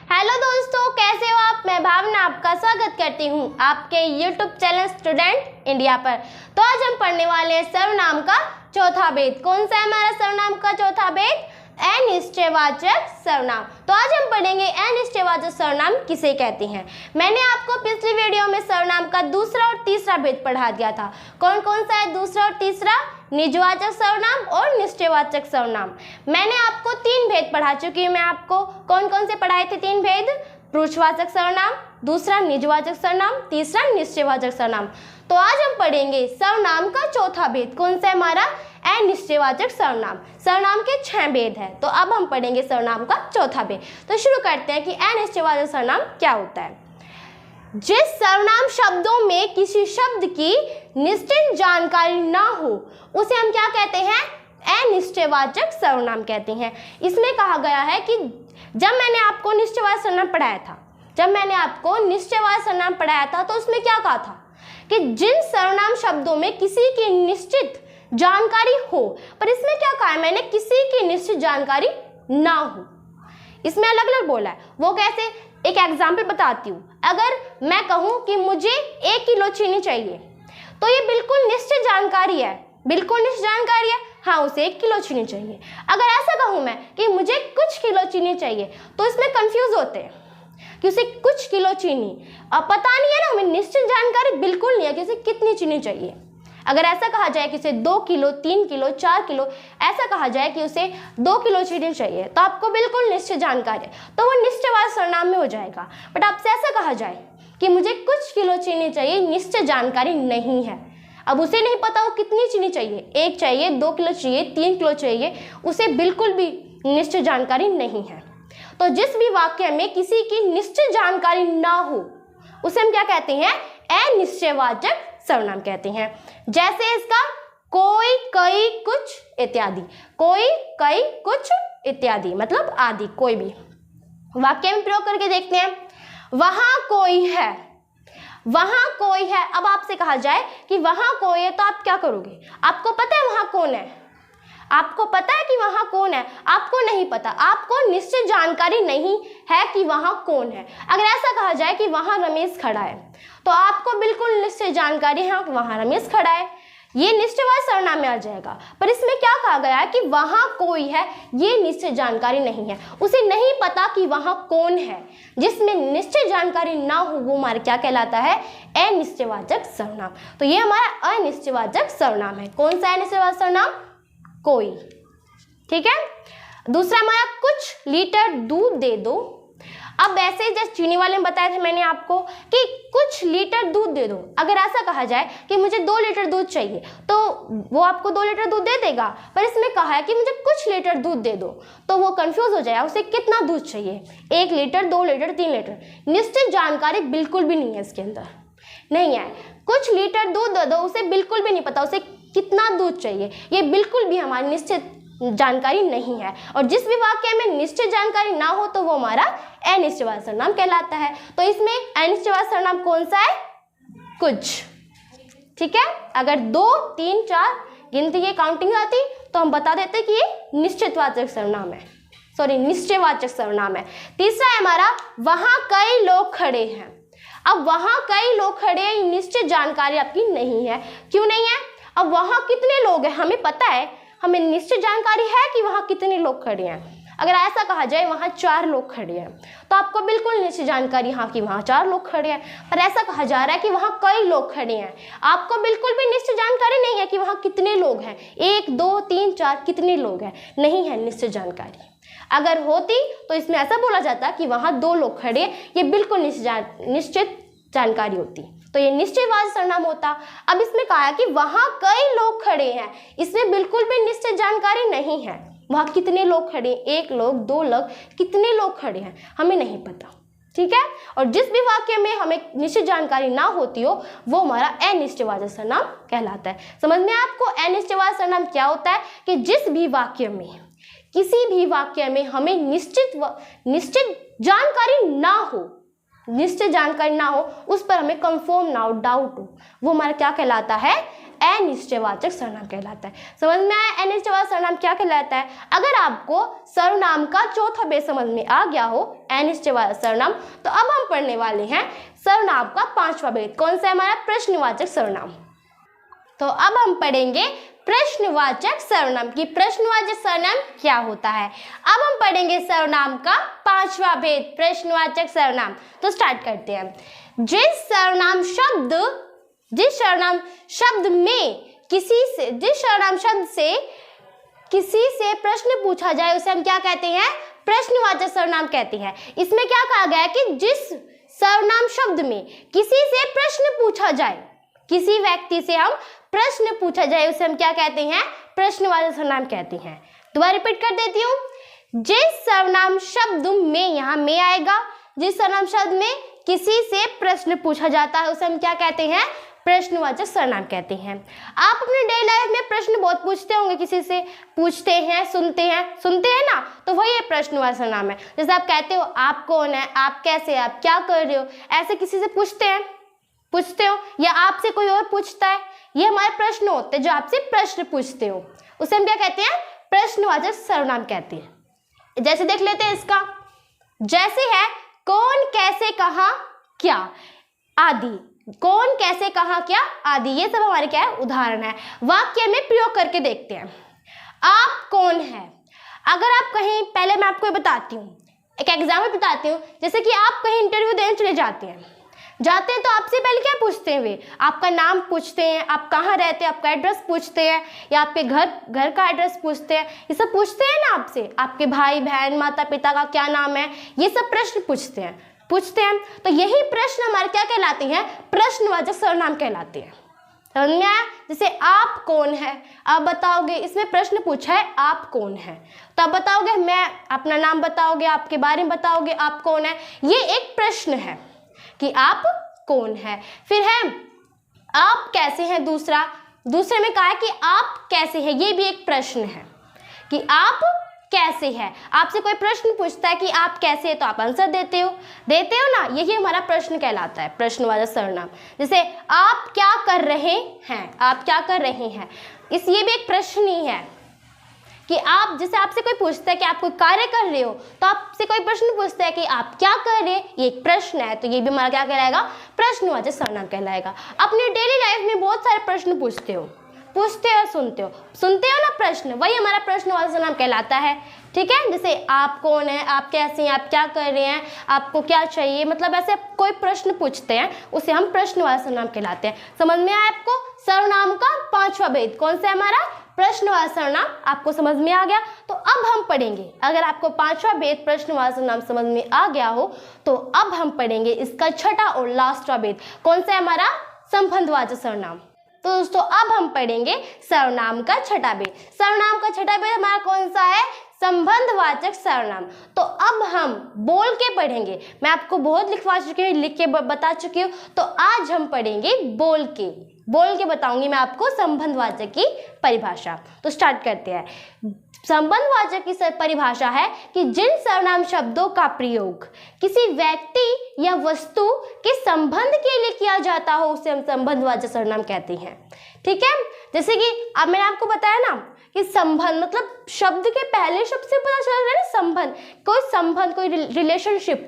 Hello दोस्तों, कैसे हो आप। मैं भावना आपका स्वागत करती हूँ आपके यूट्यूब चैनल स्टूडेंट इंडिया पर। तो आज हम पढ़ने वाले हैं सर्वनाम का चौथा भेद। कौन सा है हमारा सर्वनाम का चौथा भेद? अनिश्चयवाचक सर्वनाम। तो आज हम पढ़ेंगे अनिश्चयवाचक सर्वनाम किसे कहते हैं। मैंने आपको पिछली वीडियो में सर्वनाम का दूसरा और तीसरा भेद पढ़ा दिया था। कौन कौन सा है दूसरा और तीसरा? निजवाचक सर्वनाम और निश्चयवाचक सर्वनाम। मैंने आपको तीन भेद पढ़ा चुकी हूँ। मैं आपको कौन कौन से पढ़ाए थे तीन भेद? पुरुषवाचक सर्वनाम, दूसरा निजवाचक सर्वनाम, तीसरा निश्चयवाचक सर्वनाम। तो आज हम पढ़ेंगे सर्वनाम का चौथा भेद। कौन सा है हमारा? अनिश्चयवाचक सर्वनाम। सर्वनाम के 6 भेद है। तो अब हम पढ़ेंगे सर्वनाम का चौथा भेद। तो शुरू करते हैं कि अनिश्चयवाचक सर्वनाम क्या होता है। जिस सर्वनाम शब्दों में किसी शब्द की निश्चित जानकारी ना हो उसे हम क्या कहते हैं? अनिश्चयवाचक सर्वनाम कहते हैं। इसमें कहा गया है कि जब मैंने आपको निश्चयवाचक सर्वनाम पढ़ाया था तो उसमें क्या कहा था कि जिन सर्वनाम शब्दों में किसी की निश्चित जानकारी हो, पर इसमें क्या कहा है मैंने? किसी की निश्चित जानकारी ना हो। इसमें अलग अलग बोला है। वो कैसे? एक एग्जाम्पल बताती हूँ। अगर मैं कहूँ कि मुझे 1 किलो चीनी चाहिए तो ये बिल्कुल निश्चित जानकारी है, हाँ उसे 1 किलो चीनी चाहिए। अगर ऐसा कहूँ मैं कि मुझे कुछ किलो चीनी चाहिए तो इसमें कंफ्यूज होते हैं कि उसे कुछ किलो चीनी अब पता नहीं है ना, हमें निश्चित जानकारी बिल्कुल नहीं है कि उसे कितनी चीनी चाहिए। अगर ऐसा कहा जाए कि उसे 2 किलो, 3 किलो, 4 किलो, ऐसा कहा जाए कि उसे 2 किलो चीनी चाहिए तो आपको बिल्कुल निश्चित जानकारी है, तो वो निश्चयवाचक सर्वनाम में हो जाएगा। बट आपसे ऐसा कहा जाए कि मुझे कुछ किलो चीनी चाहिए, निश्चित जानकारी नहीं है, अब उसे नहीं पता वो कितनी चीनी चाहिए, 1 चाहिए, 2 किलो चाहिए, 3 किलो चाहिए, उसे बिल्कुल भी निश्चित जानकारी नहीं है। तो जिस भी वाक्य में किसी की निश्चित जानकारी ना हो उसे हम क्या कहते हैं? अनिश्चयवाचक सर्वनाम कहते हैं। जैसे इसका कोई, कई, कुछ इत्यादि। कोई, कई, कुछ इत्यादि मतलब आदि। कोई भी वाक्य में प्रयोग करके देखते हैं। वहां कोई है, वहां कोई है। अब आपसे कहा जाए कि वहां कोई है तो आप क्या करोगे? आपको पता है वहां कौन है? आपको पता है कि वहां कौन है? आपको नहीं पता, आपको निश्चित जानकारी नहीं है कि वहां कौन है। अगर ऐसा कहा जाए कि वहां रमेश खड़ा है तो आपको बिल्कुल निश्चित जानकारी है कि वहां रमेश खड़ा है, ये निश्चयवाचक सर्वनाम में आ जाएगा। पर इसमें क्या कहा गया है कि वहां कोई है, ये निश्चित जानकारी नहीं है, उसे नहीं पता कि वहां कौन है। जिसमें निश्चित जानकारी ना हो वो हमारा क्या कहलाता है? अनिश्चयवाचक सर्वनाम। तो ये हमारा अनिश्चयवाचक सर्वनाम है। कौन सा अनिश्चयवाचक सर्वनाम? कोई। ठीक है। दूसरा हमारा कुछ लीटर दूध दे दो। अब ऐसे जैसे चीनी वाले में बताया था मैंने आपको कि कुछ लीटर दूध दे दो। अगर ऐसा कहा जाए कि मुझे 2 लीटर दूध चाहिए तो वो आपको 2 लीटर दूध दे देगा, पर इसमें कहा है कि मुझे कुछ लीटर दूध दे दो तो वो कंफ्यूज हो जाएगा, उसे कितना दूध चाहिए, 1 लीटर, 2 लीटर, 3 लीटर। निश्चित जानकारी बिल्कुल भी नहीं है इसके अंदर, नहीं है। कुछ लीटर दूध दे दो, उसे बिल्कुल भी नहीं पता उसे कितना दूध चाहिए, ये बिल्कुल भी हमारी निश्चित जानकारी नहीं है। और जिस भी वाक्य में निश्चित जानकारी ना हो तो वो हमारा अनिश्चयवाचक सर्वनाम कहलाता है। तो इसमें अनिश्चयवाचक सर्वनाम कौन सा है? कुछ। ठीक है। अगर 2, 3, 4 गिनती की काउंटिंग आती तो हम बता देते कि ये निश्चितवाचक सर्वनाम है, निश्चयवाचक सर्वनाम है। तीसरा है हमारा वहां कई लोग खड़े हैं। अब वहां कई लोग खड़े हैं, निश्चित जानकारी आपकी नहीं है। क्यों नहीं है? अब वहां कितने लोग हैं हमें पता है, हमें निश्चित जानकारी है कि वहां कितने लोग खड़े हैं। अगर ऐसा कहा जाए वहां 4 लोग खड़े हैं तो आपको बिल्कुल निश्चित जानकारी हाँ कि वहां 4 लोग खड़े हैं। पर ऐसा कहा जा रहा है कि वहां कई लोग खड़े हैं, आपको बिल्कुल भी निश्चित जानकारी नहीं है कि वहां कितने लोग हैं, 1, 2, 3, 4 कितने लोग हैं, नहीं है निश्चित जानकारी। अगर होती तो इसमें ऐसा बोला जाता कि वहां 2 लोग खड़े हैं, ये बिल्कुल निश्चित जानकारी होती, तो ये निश्चयवाचक सर्वनाम होता। अब इसमें कहा है कि वहां कई लोग खड़े हैं, इसमें बिल्कुल भी निश्चित जानकारी नहीं है, वहां कितने लोग खड़े हैं, 1 लोग, 2 लोग, कितने लोग खड़े हैं हमें नहीं पता। ठीक है। और जिस भी वाक्य में हमें निश्चित जानकारी ना होती हो वो हमारा अनिश्चयवाचक सर्वनाम कहलाता है। समझ में आपको अनिश्चयवाचक सर्वनाम क्या होता है? कि जिस भी वाक्य में, किसी भी वाक्य में हमें निश्चित जानकारी ना हो, उस पर हमें कंफर्म ना हो, डाउट हो, वो हमारा क्या कहलाता है? अनिश्चयवाचक सर्वनाम कहलाता है। समझ में आया अनिश्चयवाचक सर्वनाम क्या कहलाता है? अगर आपको सर्वनाम का चौथा भेद समझ में आ गया हो अनिश्चयवाचक सर्वनाम, तो अब हम पढ़ने वाले हैं सर्वनाम का पांचवा भेद। कौन सा है हमारा? प्रश्नवाचक सर्वनाम। तो अब हम पढ़ेंगे प्रश्नवाचक सर्वनाम की प्रश्नवाचक सर्वनाम क्या होता है। अब हम पढ़ेंगे सर्वनाम का पांचवा भेद प्रश्नवाचक सर्वनाम। तो स्टार्ट करते हैं। जिस सर्वनाम शब्द में जिस सर्वनाम शब्द से किसी से प्रश्न पूछा जाए उसे हम क्या कहते हैं? प्रश्नवाचक सर्वनाम कहते हैं। इसमें क्या कहा गया है कि जिस सर्वनाम शब्द में किसी से प्रश्न पूछा जाए, किसी व्यक्ति से हम प्रश्न पूछा जाए, उसे हम क्या कहते हैं? प्रश्नवाचक सर्वनाम कहते हैं। दोबारा रिपीट कर देती हूँ। जिस सर्वनाम शब्द में, यहाँ में आएगा, जिस सर्वनाम शब्द में किसी से प्रश्न पूछा जाता है उसे हम क्या कहते हैं? प्रश्नवाचक सर्वनाम कहते हैं। आप अपने डेली लाइफ में प्रश्न बहुत पूछते होंगे, किसी से पूछते हैं, सुनते हैं ना, तो वही प्रश्नवाचक सर्वनाम है। जैसे आप कहते हो आप कौन है, आप कैसे, आप क्या कर रहे हो, ऐसे किसी से पूछते हो, या आपसे कोई और पूछता है, ये हमारे प्रश्न होते हैं जो आपसे प्रश्न पूछते हो, उसे हम क्या कहते हैं? प्रश्नवाचक सर्वनाम कहते हैं। जैसे देख लेते हैं इसका, जैसे है कौन, कैसे, कहाँ, क्या आदि। कौन, कैसे, कहाँ, क्या आदि, ये सब हमारे क्या है? उदाहरण है। वाक्य में प्रयोग करके देखते हैं। आप कौन है? अगर आप कहीं, पहले मैं आपको बताती हूँ, एक एग्जाम्पल बताती हूँ। जैसे कि आप कहीं इंटरव्यू देने चले जाते हैं तो आपसे पहले क्या पूछते हैं? वे आपका नाम पूछते हैं, आप कहाँ रहते हैं, आपका एड्रेस पूछते हैं, या आपके घर का एड्रेस पूछते हैं। ये सब पूछते हैं ना आपसे, आपके भाई बहन माता पिता का क्या नाम है, ये सब प्रश्न पूछते हैं। तो यही प्रश्न हमारे क्या कहलाते हैं? प्रश्नवाचक सर्वनाम कहलाते हैं। समझ में आया? जैसे आप कौन है, आप बताओगे, इसमें प्रश्न पूछा है आप कौन है, तो आप बताओगे, मैं अपना नाम बताओगे, आपके बारे में बताओगे, आप कौन है, ये एक प्रश्न है कि आप कौन है। फिर है आप कैसे हैं, दूसरे में कहा है कि आप कैसे हैं, ये भी एक प्रश्न है कि आप कैसे है। आपसे कोई प्रश्न पूछता है कि आप कैसे है, तो आप आंसर देते हो ना, यही हमारा प्रश्न कहलाता है, प्रश्नवाचक सर्वनाम। जैसे आप क्या कर रहे हैं, ये भी एक प्रश्न ही है कि आप, जैसे आपसे कोई पूछता है कि आप कोई कार्य कर रहे हो, तो आपसे कोई प्रश्न पूछता है कि आप क्या कर रहे हैं, ये एक प्रश्न है, तो ये भी हमारा क्या कहलाएगा? प्रश्नवाचक सर्वनाम कहलाएगा। अपनी डेली लाइफ में बहुत सारे प्रश्न पूछते हो, सुनते हो ना प्रश्न, वही हमारा प्रश्नवाचक सर्वनाम कहलाता है। ठीक है, जैसे आप कौन है, आप कैसे हैं, आप क्या कर रहे हैं, आपको क्या चाहिए, मतलब ऐसे कोई प्रश्न पूछते हैं, उसे हम प्रश्नवाचक सर्वनाम कहलाते हैं। समझ में आया आपको? सर्वनाम का पांचवा भेद कौन सा है? हमारा प्रश्नवाचक सर्वनाम। आपको समझ में आ गया? तो अब हम पढ़ेंगे, अगर आपको पांचवा भेद प्रश्नवाचक सर्वनाम समझ में आ गया हो, तो अब हम पढ़ेंगे इसका छठा और लास्टवा भेद। कौन सा है? हमारा संबंधवाचक सर्वनाम। तो दोस्तों अब हम पढ़ेंगे सर्वनाम का छठा भेद। सर्वनाम का छठा भेद हमारा कौन सा है? संबंधवाचक सर्वनाम। तो अब हम बोल के पढ़ेंगे। मैं आपको बहुत लिखवा चुकी हूँ, लिख के बता चुकी हूँ, तो आज हम पढ़ेंगे बोल के बताऊंगी मैं आपको संबंधवाचक की परिभाषा। तो स्टार्ट करते हैं। संबंधवाचक की परिभाषा है कि जिन सर्वनाम शब्दों का प्रयोग किसी व्यक्ति या वस्तु के संबंध के लिए किया जाता हो उसे हम संबंधवाचक सर्वनाम कहते हैं। ठीक है, जैसे कि अब मैंने आपको बताया ना कि संबंध मतलब शब्द के पहले शब्द से पता चल रहा है ना, संबंध, कोई रिलेशनशिप,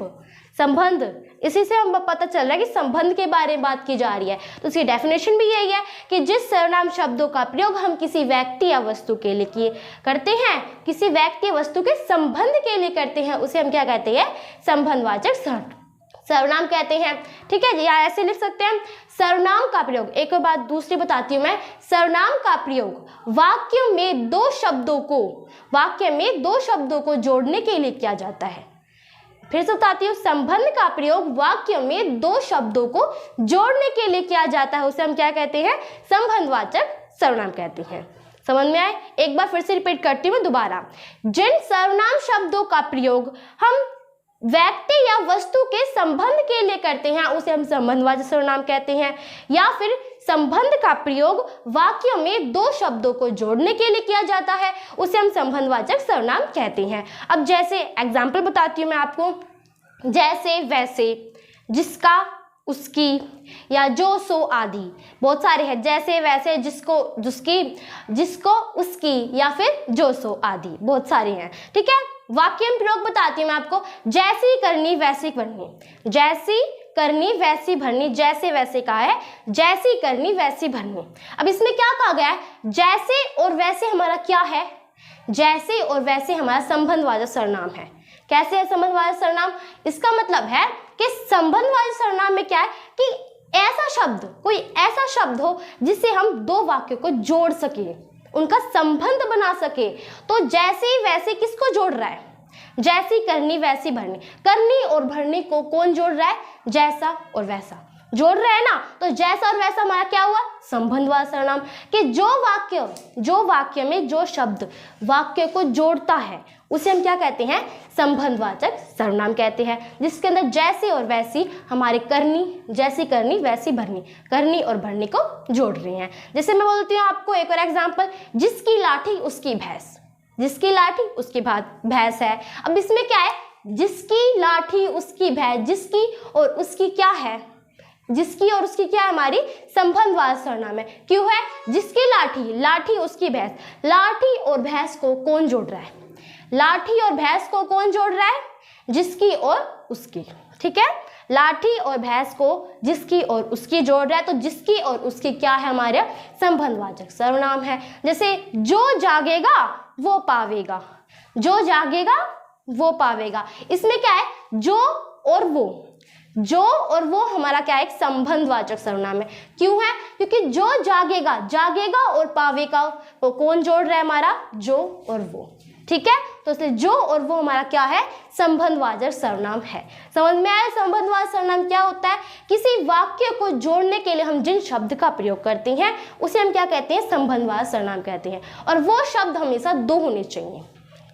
संबंध, इसी से हम पता चल रहा है कि संबंध के बारे में बात की जा रही है। तो इसकी डेफिनेशन भी यही है कि जिस सर्वनाम शब्दों का प्रयोग हम किसी व्यक्ति या वस्तु के लिए करते हैं, किसी व्यक्ति या वस्तु के संबंध के लिए करते हैं, उसे हम क्या कहते हैं? संबंधवाचक सर्वनाम कहते हैं। ठीक है, या ऐसे लिख सकते हैं सर्वनाम का प्रयोग। एक और बात दूसरी बताती हूँ मैं, सर्वनाम का प्रयोग वाक्य में दो शब्दों को जोड़ने के लिए किया जाता है। फिर से बताती हूँ, संबंध का प्रयोग वाक्य में दो शब्दों को जोड़ने के लिए किया जाता है, उसे हम क्या कहते हैं? संबंधवाचक सर्वनाम कहते हैं। समझ में आए? एक बार फिर से रिपीट करती हूँ दोबारा। जिन सर्वनाम शब्दों का प्रयोग हम व्यक्ति या वस्तु के संबंध के लिए करते हैं उसे हम संबंधवाचक सर्वनाम कहते हैं, या फिर संबंध का प्रयोग वाक्य में दो शब्दों को जोड़ने के लिए किया जाता है उसे हम संबंधवाचक सर्वनाम कहते हैं। अब जैसे एग्जाम्पल बताती हूँ मैं आपको, जैसे, वैसे, जिसका, उसकी या जो सो आदि बहुत सारे हैं, जैसे वैसे जिसको जिसकी जिसको उसकी या फिर जो सो आदि बहुत सारे हैं। ठीक है, वाक्य में प्रयोग बताती हूँ मैं आपको। जैसी करनी वैसी भरनी, जैसी करनी वैसी भरनी, जैसे वैसे कहा है, जैसी करनी वैसी भरनी। अब इसमें क्या कहा गया है, जैसे और वैसे हमारा क्या है, जैसे और वैसे हमारा संबंधवाचक सर्वनाम है। कैसे है संबंधवाचक सर्वनाम, इसका मतलब है कि संबंधवाचक सर्वनाम में क्या है कि ऐसा शब्द, कोई ऐसा शब्द हो जिससे हम दो वाक्यों को जोड़ सके, उनका संबंध बना सके। तो जैसे वैसे किसको जोड़ रहा है, जैसी करनी वैसी भरनी, करनी और भरनी को कौन जोड़ रहा है, जैसा और वैसा जोड़ रहा है ना। तो जैसा और वैसा हमारा क्या हुआ, संबंधवाचक सर्वनाम। कि जो वाक्य में जो शब्द वाक्य को जोड़ता है उसे हम क्या कहते हैं, संबंधवाचक सर्वनाम कहते हैं। जिसके अंदर जैसे और वैसी हमारे करनी, जैसी करनी वैसी भरनी, करनी और भरनी को जोड़ रही हैं। जैसे मैं बोलती हूँ आपको एक और एग्जाम्पल, जिसकी लाठी उसकी भैंस, जिसकी लाठी उसकी भैंस है। अब इसमें क्या है, जिसकी लाठी उसकी भैंस, जिसकी और उसकी क्या है, जिसकी और उसकी क्या है, हमारी संबंधवाचक सर्वनाम है। क्यों है, जिसकी लाठी, लाठी उसकी भैंस, लाठी और भैंस को कौन जोड़ रहा है, लाठी और भैंस को कौन जोड़ रहा है, जिसकी और उसकी। ठीक है, लाठी और भैंस को जिसकी और उसकी जोड़ रहा है, तो जिसकी और उसकी क्या है, हमारे संबंधवाचक सर्वनाम है। जैसे जो जागेगा वो पावेगा, जो जागेगा वो पावेगा। इसमें क्या है, जो और वो, जो और वो हमारा क्या है, एक संबंधवाचक सर्वनाम है। क्यों है, क्योंकि जो जागेगा, जागेगा और पावेगा वो कौन जोड़ रहा है, हमारा जो और वो। ठीक है, तो इसलिए जो और वो हमारा क्या है, संबंधवाचक सर्वनाम है। समझ में आया संबंधवाचक सर्वनाम क्या होता है, किसी वाक्य को जोड़ने के लिए हम जिन शब्द का प्रयोग करते हैं उसे हम क्या कहते हैं, संबंधवाचक सर्वनाम कहते हैं। और वो शब्द हमेशा दो होने चाहिए।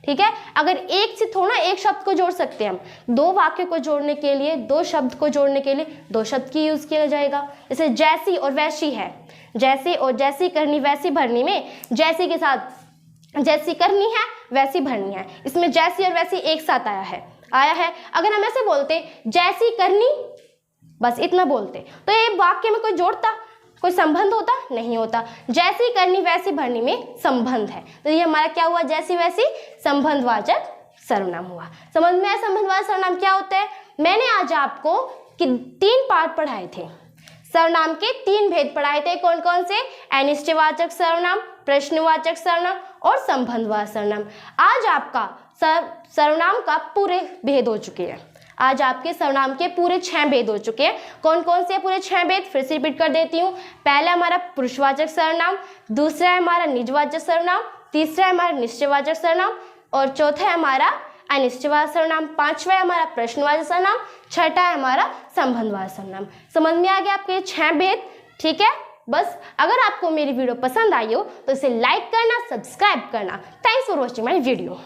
ठीक है, अगर एक से थोड़ा एक शब्द को जोड़ सकते हैं हम, दो वाक्य को जोड़ने के लिए, दो शब्द को जोड़ने के लिए दो शब्द की यूज किया जाएगा। जैसे जैसी और वैसी है, जैसे और जैसी करनी वैसी भरनी में जैसी के साथ जैसी करनी है वैसी भरनी है। इसमें जैसी और वैसी एक साथ आया है। अगर हम ऐसे बोलते जैसी करनी, बस इतना बोलते, तो ये वाक्य में कोई जोड़ता, कोई संबंध होता, नहीं होता। जैसी करनी वैसी भरनी में संबंध है, तो ये हमारा क्या हुआ, जैसी वैसी संबंधवाचक सर्वनाम हुआ। समझ में आया संबंधवाचक सर्वनाम क्या होता है। मैंने आज आपको 3 पार्ट पढ़ाए थे, सर्वनाम के 3 भेद पढ़ाए थे। कौन कौन से, अनिश्चयवाचक सर्वनाम, प्रश्नवाचक सर्वनाम और संबंधवाचक सर्वनाम। आज आपका सर्वनाम का पूरे भेद हो चुके हैं, आज आपके सर्वनाम के पूरे 6 भेद हो चुके हैं। कौन कौन से पूरे 6 भेद, फिर से रिपीट कर देती हूँ। पहला हमारा पुरुषवाचक सर्वनाम, दूसरा है हमारा निजवाचक सर्वनाम, तीसरा है हमारा निश्चयवाचक सर्वनाम और चौथा है हमारा अनिश्चयवाचक सर्वनाम, पांचवा है हमारा प्रश्नवाचक सर्वनाम, छठा है हमारा संबंधवाचक सर्वनाम। समझ में आ गया आपके 6 भेद। ठीक है, बस अगर आपको मेरी वीडियो पसंद आई हो तो इसे लाइक करना, सब्सक्राइब करना। Thanks for watching my video.